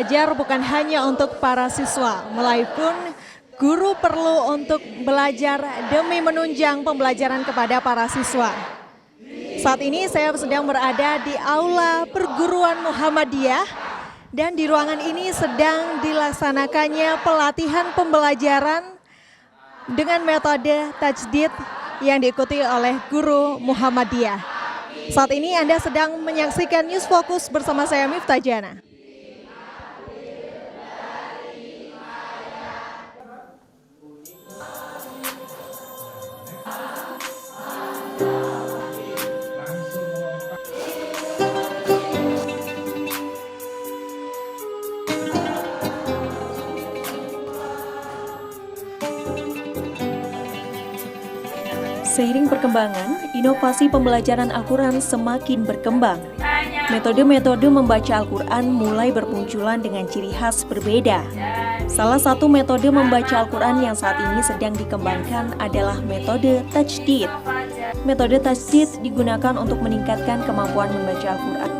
belajar bukan hanya untuk para siswa, melainkan guru perlu untuk belajar demi menunjang pembelajaran kepada para siswa. Saat ini saya sedang berada di Aula Perguruan Muhammadiyah dan di ruangan ini sedang dilaksanakannya pelatihan pembelajaran dengan metode tajdid yang diikuti oleh guru Muhammadiyah. Saat ini Anda sedang menyaksikan News Focus bersama saya Miftah Jana. Seiring perkembangan, inovasi pembelajaran Al-Quran semakin berkembang. Metode-metode membaca Al-Quran mulai bermunculan dengan ciri khas berbeda. Salah satu metode membaca Al-Quran yang saat ini sedang dikembangkan adalah metode tajdid. Metode tajdid digunakan untuk meningkatkan kemampuan membaca Al-Quran.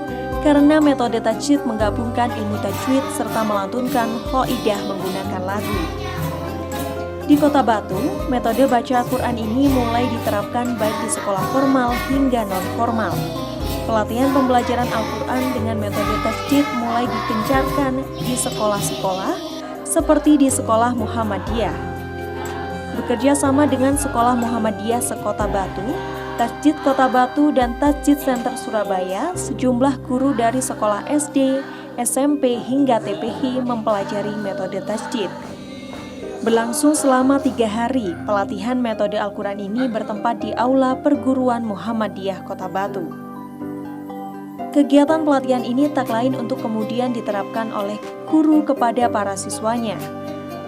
Karena metode tajdid menggabungkan ilmu tajwid serta melantunkan qaidah menggunakan lagu. Di Kota Batu, metode baca Al-Quran ini mulai diterapkan baik di sekolah formal hingga non-formal. Pelatihan pembelajaran Al-Quran dengan metode tajdid mulai digencarkan di sekolah-sekolah seperti di Sekolah Muhammadiyah. Bekerja sama dengan Sekolah Muhammadiyah Sekota Batu, Tajdid Kota Batu dan Tajdid Center Surabaya, sejumlah guru dari sekolah SD, SMP hingga TPI mempelajari metode tajdid. Berlangsung selama 3 hari, pelatihan metode Al-Quran ini bertempat di Aula Perguruan Muhammadiyah Kota Batu. Kegiatan pelatihan ini tak lain untuk kemudian diterapkan oleh guru kepada para siswanya.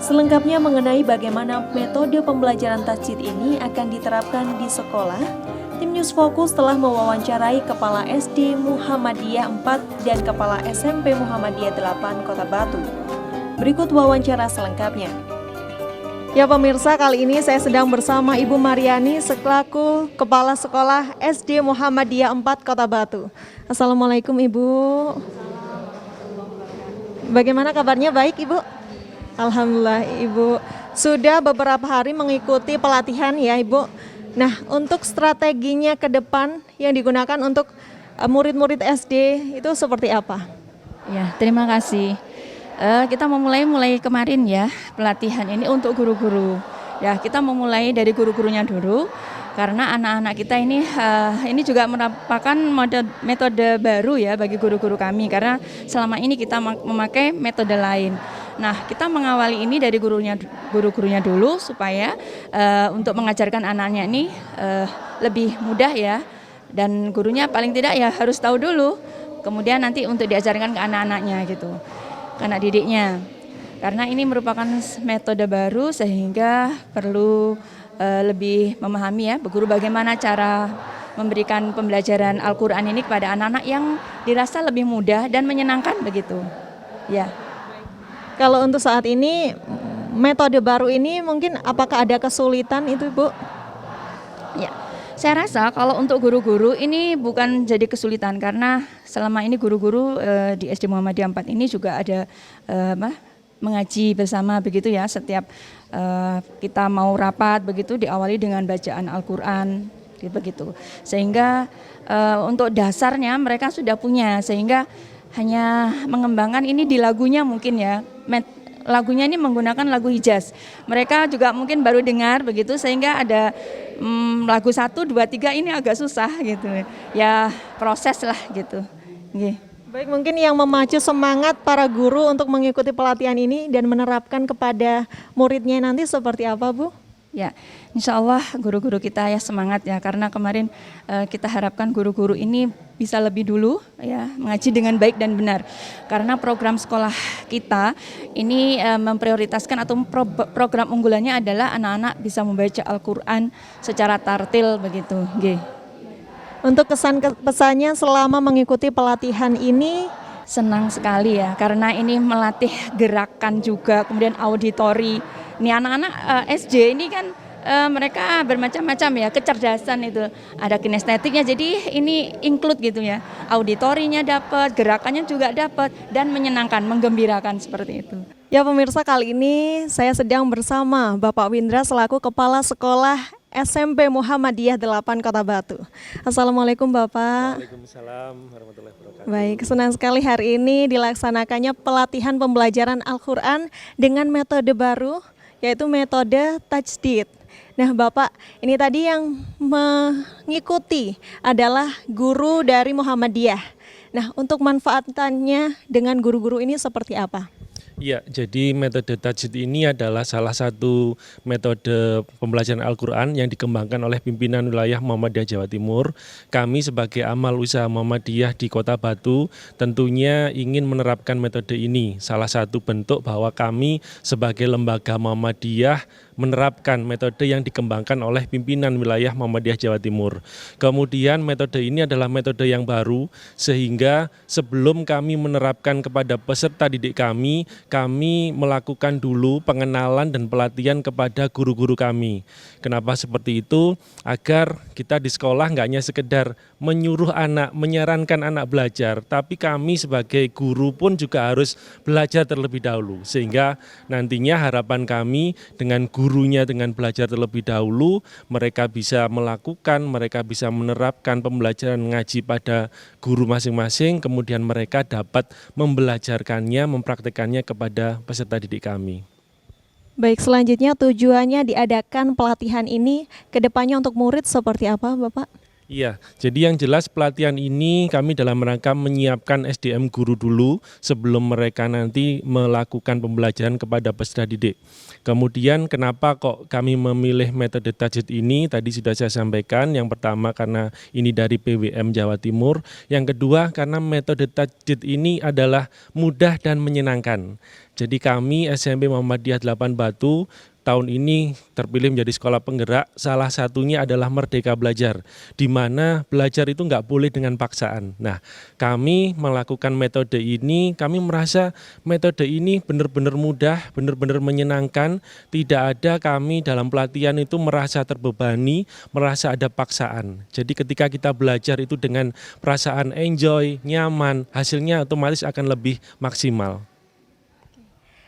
Selengkapnya mengenai bagaimana metode pembelajaran tajdid ini akan diterapkan di sekolah, tim News Focus telah mewawancarai Kepala SD Muhammadiyah 4 dan Kepala SMP Muhammadiyah 8 Kota Batu. Berikut wawancara selengkapnya. Ya pemirsa, kali ini saya sedang bersama Ibu Mariani selaku Kepala Sekolah SD Muhammadiyah 4 Kota Batu. Assalamualaikum Ibu. Bagaimana kabarnya? Baik Ibu? Alhamdulillah Ibu. Sudah beberapa hari mengikuti pelatihan ya Ibu. Nah, untuk strateginya ke depan yang digunakan untuk murid-murid SD itu seperti apa? Ya, terima kasih. Kita mulai kemarin ya pelatihan ini untuk guru-guru. Ya, kita memulai dari guru-gurunya dulu karena anak-anak kita ini juga merupakan metode baru ya bagi guru-guru kami karena selama ini kita memakai metode lain. Nah, kita mengawali ini dari guru-gurunya dulu supaya untuk mengajarkan anaknya ini lebih mudah ya, dan gurunya paling tidak ya harus tahu dulu. Kemudian nanti untuk diajarkan ke anak-anaknya gitu. Anak didiknya, karena ini merupakan metode baru sehingga perlu lebih memahami ya guru bagaimana cara memberikan pembelajaran Al-Quran ini kepada anak-anak yang dirasa lebih mudah dan menyenangkan begitu ya. Kalau untuk saat ini metode baru ini mungkin apakah ada kesulitan itu Bu? Ya, saya rasa kalau untuk guru-guru ini bukan jadi kesulitan karena selama ini guru-guru di SD Muhammadiyah 4 ini juga ada mengaji bersama begitu ya. Setiap kita mau rapat begitu diawali dengan bacaan Al-Quran begitu. Sehingga untuk dasarnya mereka sudah punya, sehingga hanya mengembangkan ini di lagunya mungkin ya. Lagunya ini menggunakan lagu Hijaz. Mereka juga mungkin baru dengar begitu sehingga ada lagu 1, 2, 3 ini agak susah gitu. Ya proses lah gitu. Okay. Baik, mungkin yang memacu semangat para guru untuk mengikuti pelatihan ini dan menerapkan kepada muridnya nanti seperti apa Bu? Ya, insya Allah guru-guru kita ya semangat ya, karena kemarin kita harapkan guru-guru ini bisa lebih dulu ya mengaji dengan baik dan benar. Karena program sekolah kita ini memprioritaskan atau program unggulannya adalah anak-anak bisa membaca Al-Quran secara tartil begitu. Okay. Untuk kesan-pesannya selama mengikuti pelatihan ini? Senang sekali ya, karena ini melatih gerakan juga, kemudian auditori. Ini anak-anak SD ini kan mereka bermacam-macam ya, kecerdasan itu. Ada kinestetiknya, jadi ini include gitu ya. Auditorinya dapat, gerakannya juga dapat, dan menyenangkan, menggembirakan seperti itu. Ya pemirsa, kali ini saya sedang bersama Bapak Windra selaku Kepala Sekolah SMP Muhammadiyah 8 Kota Batu. Assalamualaikum Bapak. Waalaikumsalam warahmatullahi wabarakatuh. Baik, senang sekali hari ini dilaksanakannya pelatihan pembelajaran Al-Quran dengan metode baru, yaitu metode tajdid. Nah Bapak, ini tadi yang mengikuti adalah guru dari Muhammadiyah. Nah, untuk manfaatannya dengan guru-guru ini seperti apa? Ya, jadi metode tajdid ini adalah salah satu metode pembelajaran Al-Quran yang dikembangkan oleh pimpinan wilayah Muhammadiyah Jawa Timur. Kami sebagai amal usaha Muhammadiyah di Kota Batu tentunya ingin menerapkan metode ini. Salah satu bentuk bahwa kami sebagai lembaga Muhammadiyah menerapkan metode yang dikembangkan oleh pimpinan wilayah Muhammadiyah Jawa Timur. Kemudian metode ini adalah metode yang baru, sehingga sebelum kami menerapkan kepada peserta didik kami melakukan dulu pengenalan dan pelatihan kepada guru-guru kami. Kenapa seperti itu? Agar kita di sekolah nggak hanya sekedar menyuruh anak, menyarankan anak belajar, tapi kami sebagai guru pun juga harus belajar terlebih dahulu. Sehingga nantinya harapan kami dengan gurunya dengan belajar terlebih dahulu, mereka bisa melakukan, mereka bisa menerapkan pembelajaran ngaji pada guru masing-masing, kemudian mereka dapat membelajarkannya, mempraktekannya kepada peserta didik kami. Baik, selanjutnya tujuannya diadakan pelatihan ini ke depannya untuk murid seperti apa Bapak? Iya, jadi yang jelas pelatihan ini kami dalam rangka menyiapkan SDM guru dulu sebelum mereka nanti melakukan pembelajaran kepada peserta didik. Kemudian kenapa kok kami memilih metode tajdid ini? Tadi sudah saya sampaikan, yang pertama karena ini dari PWM Jawa Timur, yang kedua karena metode tajdid ini adalah mudah dan menyenangkan. Jadi kami SMP Muhammadiyah 8 Batu tahun ini terpilih menjadi sekolah penggerak, salah satunya adalah Merdeka Belajar, di mana belajar itu nggak boleh dengan paksaan. Nah, kami melakukan metode ini, kami merasa metode ini benar-benar mudah, benar-benar menyenangkan, tidak ada kami dalam pelatihan itu merasa terbebani, merasa ada paksaan. Jadi ketika kita belajar itu dengan perasaan enjoy, nyaman, hasilnya otomatis akan lebih maksimal.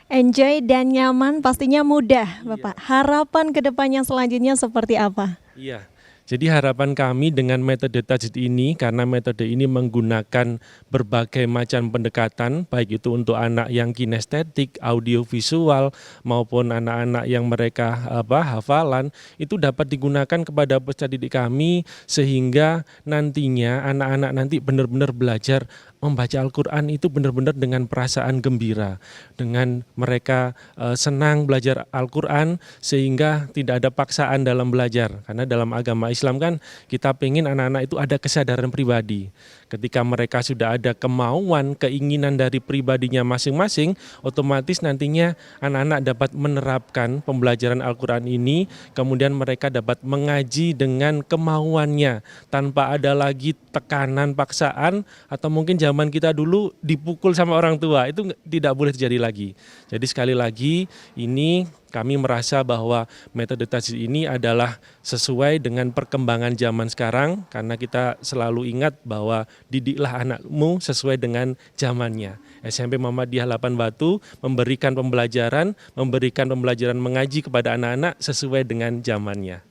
Enjoy dan nyaman, pastinya mudah Bapak. Harapan ke depannya selanjutnya seperti apa? Iya, jadi harapan kami dengan metode tajdid ini, karena metode ini menggunakan berbagai macam pendekatan, baik itu untuk anak yang kinestetik, audiovisual, maupun anak-anak yang mereka hafalan, itu dapat digunakan kepada peserta didik kami, sehingga nantinya anak-anak nanti benar-benar belajar membaca Al-Quran itu benar-benar dengan perasaan gembira, dengan mereka senang belajar Al-Quran sehingga tidak ada paksaan dalam belajar. Karena dalam agama Islam kan kita pengen anak-anak itu ada kesadaran pribadi. Ketika mereka sudah ada kemauan, keinginan dari pribadinya masing-masing, otomatis nantinya anak-anak dapat menerapkan pembelajaran Al-Quran ini, kemudian mereka dapat mengaji dengan kemauannya, tanpa ada lagi tekanan, paksaan, atau mungkin zaman kita dulu dipukul sama orang tua, itu tidak boleh terjadi lagi. Jadi sekali lagi ini kami merasa bahwa metode tajdid ini adalah sesuai dengan perkembangan zaman sekarang, karena kita selalu ingat bahwa didiklah anakmu sesuai dengan zamannya. SMP Muhammadiyah 8 Batu memberikan pembelajaran mengaji kepada anak-anak sesuai dengan zamannya.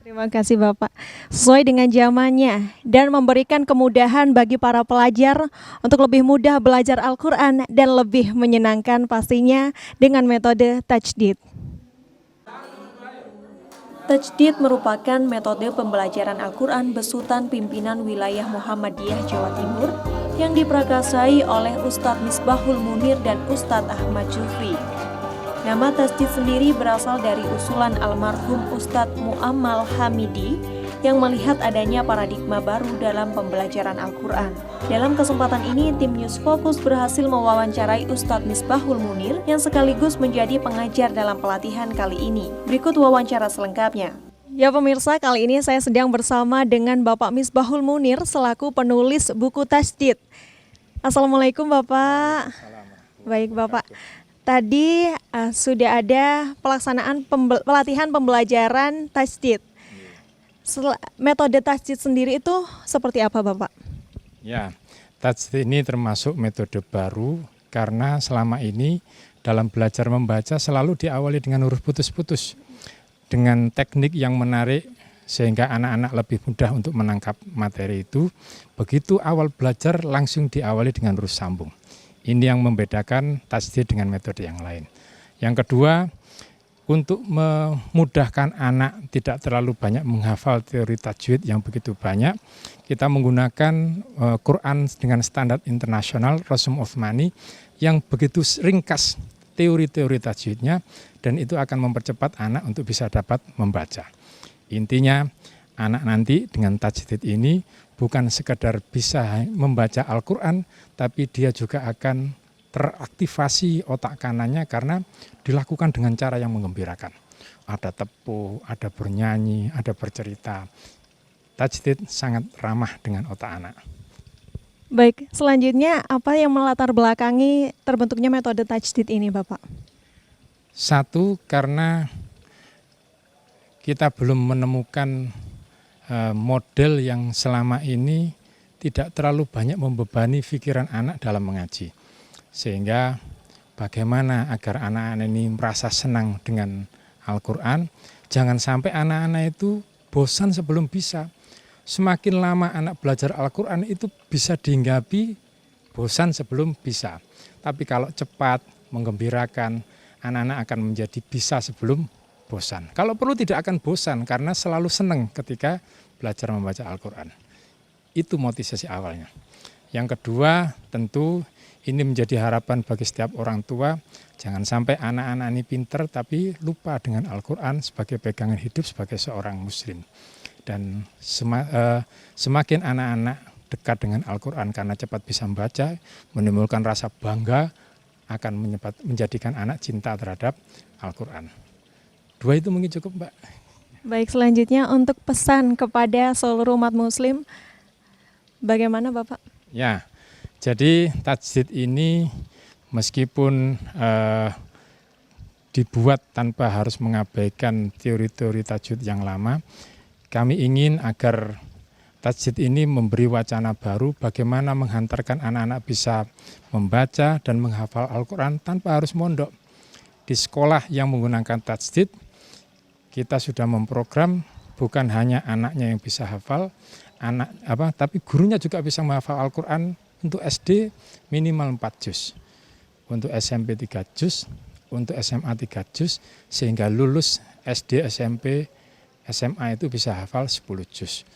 Terima kasih Bapak. Sesuai dengan zamannya dan memberikan kemudahan bagi para pelajar untuk lebih mudah belajar Al-Quran dan lebih menyenangkan pastinya dengan metode tajdid. Tajdid merupakan metode pembelajaran Al-Quran besutan pimpinan wilayah Muhammadiyah Jawa Timur yang diprakasai oleh Ustadz Misbahul Munir dan Ustadz Ahmad Jufri. Nama tajdid sendiri berasal dari usulan almarhum Ustadz Mu'ammal Hamidi yang melihat adanya paradigma baru dalam pembelajaran Al-Quran. Dalam kesempatan ini, tim News Focus berhasil mewawancarai Ustadz Misbahul Munir yang sekaligus menjadi pengajar dalam pelatihan kali ini. Berikut wawancara selengkapnya. Ya pemirsa, kali ini saya sedang bersama dengan Bapak Misbahul Munir selaku penulis buku tajdid. Assalamualaikum Bapak. Baik Bapak. tadi sudah ada pelaksanaan pelatihan pembelajaran tajdid. Metode tajdid sendiri itu seperti apa, Bapak? Ya, tajdid ini termasuk metode baru karena selama ini dalam belajar membaca selalu diawali dengan huruf putus-putus dengan teknik yang menarik sehingga anak-anak lebih mudah untuk menangkap materi itu. Begitu awal belajar langsung diawali dengan huruf sambung. Ini yang membedakan tajdid dengan metode yang lain. Yang kedua, untuk memudahkan anak tidak terlalu banyak menghafal teori tajwid yang begitu banyak, kita menggunakan Quran dengan standar internasional Rasum Utsmani yang begitu ringkas teori-teori tajwidnya, dan itu akan mempercepat anak untuk bisa dapat membaca. Intinya anak nanti dengan tajdid ini bukan sekedar bisa membaca Al-Quran, tapi dia juga akan teraktivasi otak kanannya karena dilakukan dengan cara yang menggembirakan. Ada tepuh, ada bernyanyi, ada bercerita. Tajdid sangat ramah dengan otak anak. Baik, selanjutnya apa yang melatar belakangi terbentuknya metode tajdid ini, Bapak? Satu, karena kita belum menemukan model yang selama ini tidak terlalu banyak membebani pikiran anak dalam mengaji. Sehingga bagaimana agar anak-anak ini merasa senang dengan Al-Quran, jangan sampai anak-anak itu bosan sebelum bisa. Semakin lama anak belajar Al-Quran itu bisa dihinggapi bosan sebelum bisa. Tapi kalau cepat, menggembirakan, anak-anak akan menjadi bisa sebelum bosan. Kalau perlu tidak akan bosan karena selalu senang ketika belajar membaca Al-Quran. Itu motivasi awalnya. Yang kedua, tentu ini menjadi harapan bagi setiap orang tua, jangan sampai anak-anak ini pinter tapi lupa dengan Al-Quran sebagai pegangan hidup sebagai seorang muslim. Dan semakin anak-anak dekat dengan Al-Quran karena cepat bisa membaca, menimbulkan rasa bangga, akan menjadikan anak cinta terhadap Al-Quran. Dua itu mungkin cukup, Mbak. Baik, selanjutnya untuk pesan kepada seluruh umat muslim, bagaimana Bapak? Ya, jadi tajdid ini meskipun dibuat tanpa harus mengabaikan teori-teori tajwid yang lama, kami ingin agar tajdid ini memberi wacana baru bagaimana menghantarkan anak-anak bisa membaca dan menghafal Al-Quran tanpa harus mondok. Di sekolah yang menggunakan tajdid, kita sudah memprogram bukan hanya anaknya yang bisa hafal, tapi gurunya juga bisa menghafal Al-Quran. Untuk SD minimal 4 juz, untuk SMP 3 juz, untuk SMA 3 juz, sehingga lulus SD, SMP, SMA itu bisa hafal 10 juz.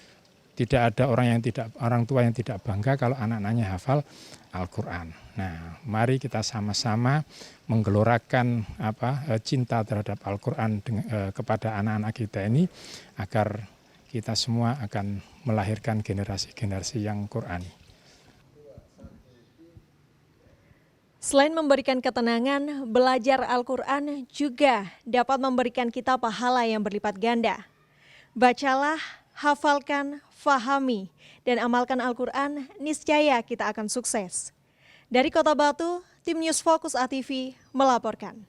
Tidak ada orang tua yang tidak bangga kalau anak-anaknya hafal Al-Quran. Nah, mari kita sama-sama menggelorakan cinta terhadap Al-Quran kepada anak-anak kita ini, agar kita semua akan melahirkan generasi-generasi yang Qurani. Selain memberikan ketenangan, belajar Al-Quran juga dapat memberikan kita pahala yang berlipat ganda. Bacalah, hafalkan, fahami, dan amalkan Al-Quran, niscaya kita akan sukses. Dari Kota Batu, tim News Focus ATV melaporkan.